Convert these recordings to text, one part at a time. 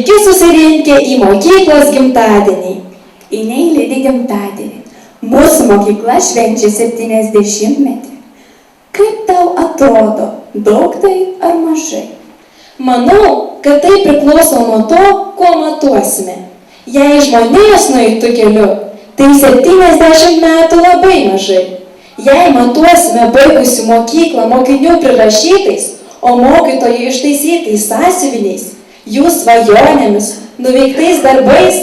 Sveiki susirinkę į mokyklos gimtadienį. Į neeilinį gimtadienį. Mūsų mokykla švenčia 70-metį. Kaip tau atrodo, daug tai ar mažai? Manau, kad tai priklauso nuo to, kuo matuosime. Jei žmonės nueitų keliu, tai 70 metų labai mažai. Jei matuosime baigusių mokyklą mokinių prirašytais, o mokytojų ištaisytais sąsiuviniais, jų svajonėmis, nuveiktais darbais,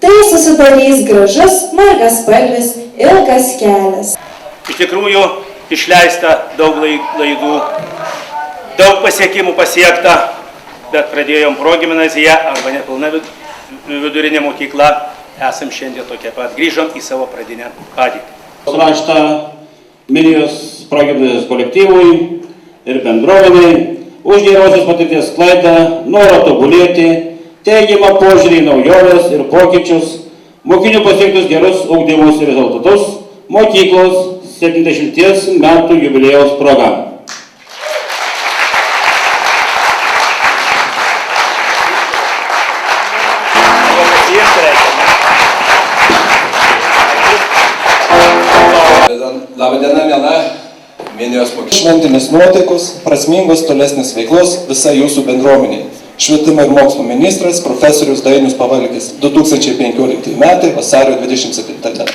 tai susidarys gražus, margaspalvis, ilgas kelias. Iš tikrųjų, išleista daug laidų, daug pasiekimų pasiekta, bet pradėjom progimnaziją arba nepilna vidurinė mokykla, esam šiandien tokie pat, grįžom į savo pradinę padėtį. Raštą Minijos progimnazijos kolektyvui ir bendruomeniai už gerosios patirties sklaidą, norą tobulėti, teigiamą požiūrį į naujoves ir pokyčius, mokinių pasiektus gerus ugdymus ir rezultatus mokyklos 70 metų jubiliejaus proga. Labą dieną, viena Minijos mokyklos. Šventinis nuotaikos, prasmingos tolesnės veiklos visa jūsų bendruomenė. Švietimo ir mokslo ministras profesorius Dainius Pavalkis, 2015 metai, vasario 27 diena.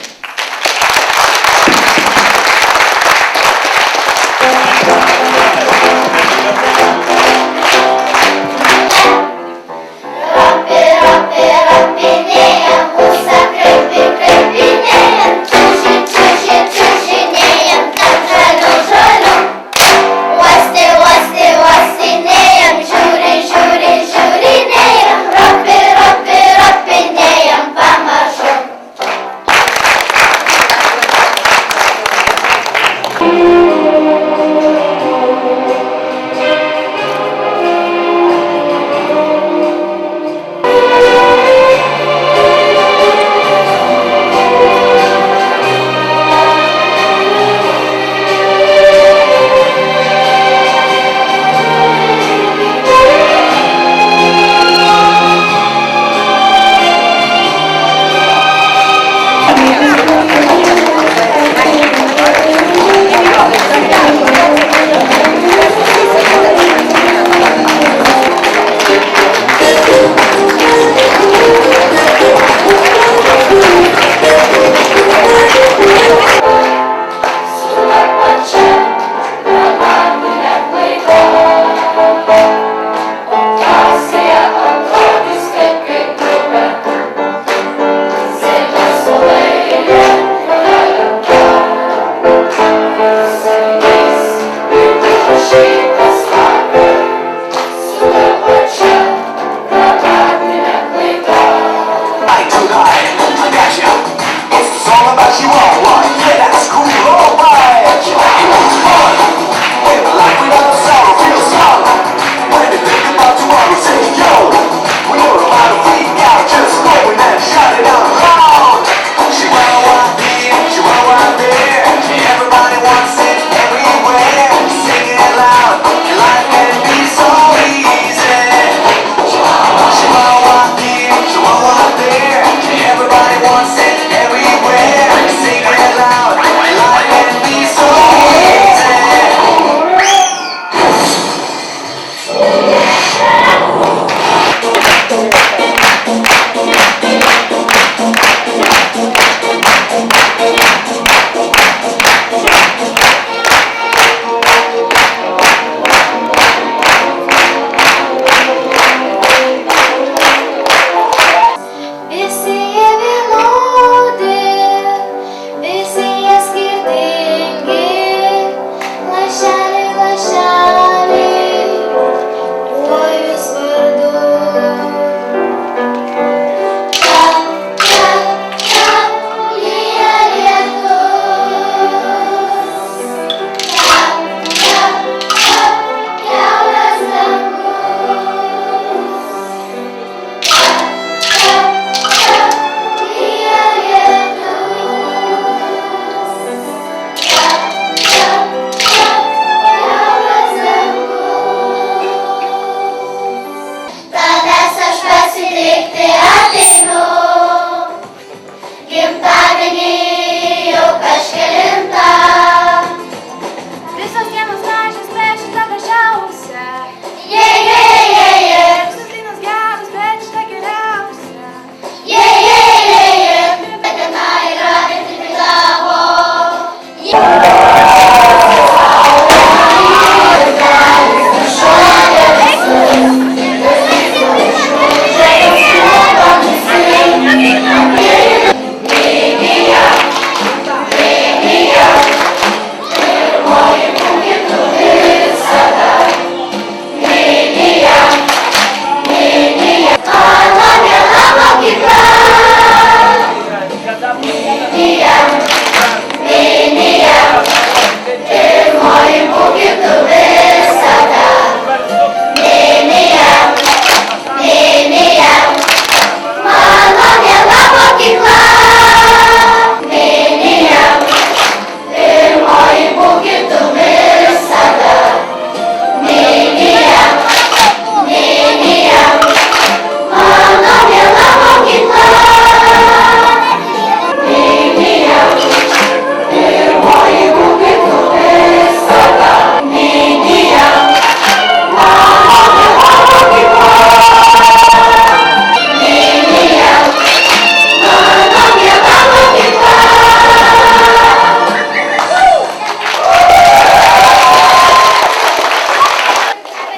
Everybody wants it everywhere. Sing it loud.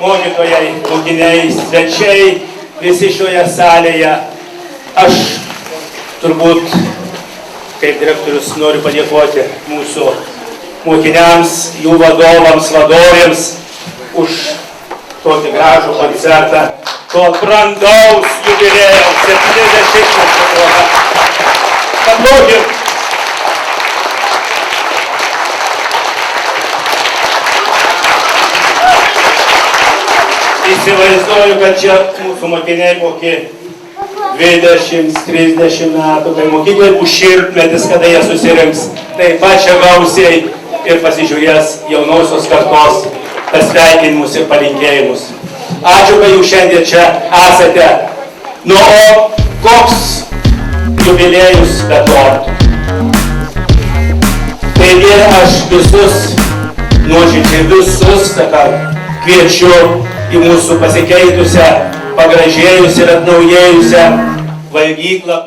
mokytojai, mokiniai, svečiai, visi šioje salėje. Aš turbūt, kaip direktorius, noriu padėkoti mūsų mokiniams, jų vadovams, vadovėms už tokį gražų koncertą, to brandaus jubiliejaus 70-mečio proga. Paplaukim. Įsivaizduoju, kad čia mūsų mokiniai mokė 20-30 metų, kai mokyklai bus šimtmetis, kada jie susirinks taip pat čia gausiai ir pasižiūrės jaunosios kartos pasveikinimus ir palinkėjimus. Ačiū, kad jūs šiandien čia esate. Nu, o koks jubiliejus be tortų? Taigi aš visus, nuoširdžiai visus, kviečiu į mūsų pasikeitusią, pagražėjusią ir atnaujėjusią valgyklą.